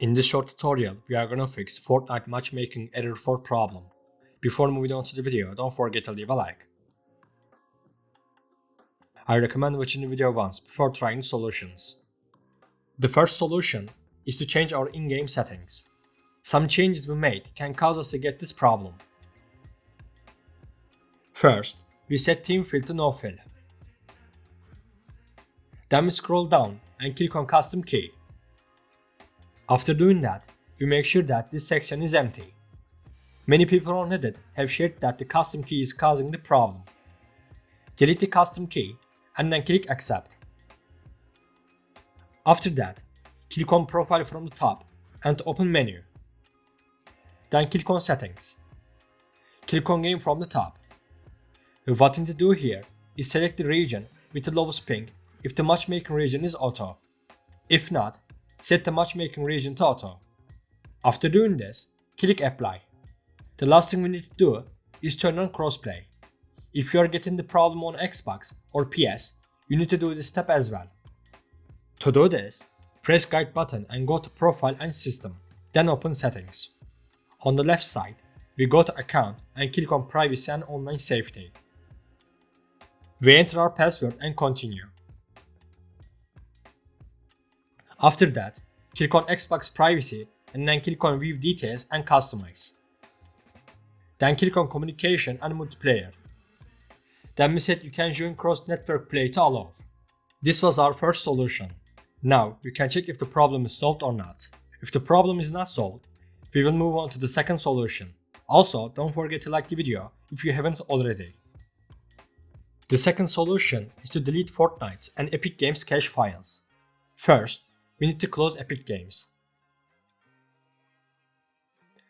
In this short tutorial, we are gonna fix Fortnite matchmaking error 4 problem. Before moving on to the video, don't forget to leave a like. I recommend watching the video once before trying solutions. The first solution is to change our in-game settings. Some changes we made can cause us to get this problem. First, we set team fill to no fill. Then we scroll down and click on custom key. After doing that, we make sure that this section is empty. Many people on Reddit have shared that the custom key is causing the problem. Delete the custom key and then click accept. After that, click on profile from the top and open menu. Then click on settings. Click on game from the top. What you need to do here is select the region with the lowest ping if the matchmaking region is auto. If not, set the matchmaking region to auto. After doing this, click apply. The last thing we need to do is turn on crossplay. If you are getting the problem on Xbox or PS, you need to do this step as well. To do this, press guide button and go to profile and system, then open settings. On the left side, we go to account and click on privacy and online safety. We enter our password and continue. After that, click on Xbox privacy and then click on view details and customize. Then click on communication and multiplayer. Then we set you can join cross network play to allow. This was our first solution. Now we can check if the problem is solved or not. If the problem is not solved, we will move on to the second solution. Also, don't forget to like the video if you haven't already. The second solution is to delete Fortnite's and Epic Games cache files. First, we need to close Epic Games.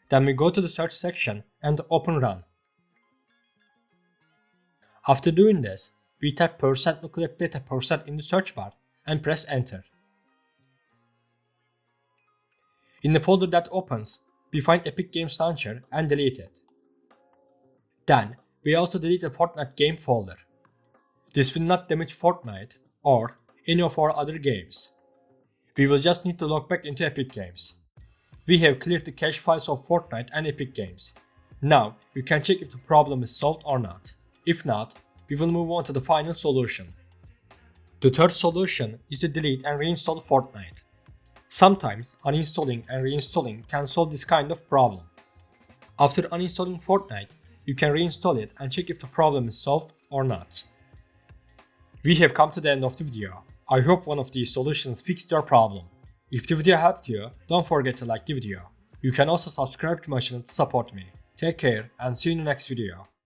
Then we go to the search section and open run. After doing this, we type %nuclear data% in the search bar and press enter. In the folder that opens, we find Epic Games Launcher and delete it. Then, we also delete the Fortnite game folder. This will not damage Fortnite or any of our other games. We will just need to log back into Epic Games. We have cleared the cache files of Fortnite and Epic Games. Now, you can check if the problem is solved or not. If not, we will move on to the final solution. The third solution is to delete and reinstall Fortnite. Sometimes uninstalling and reinstalling can solve this kind of problem. After uninstalling Fortnite, you can reinstall it and check if the problem is solved or not. We have come to the end of the video. I hope one of these solutions fixed your problem. If the video helped you, don't forget to like the video. You can also subscribe to my channel to support me. Take care and see you in the next video.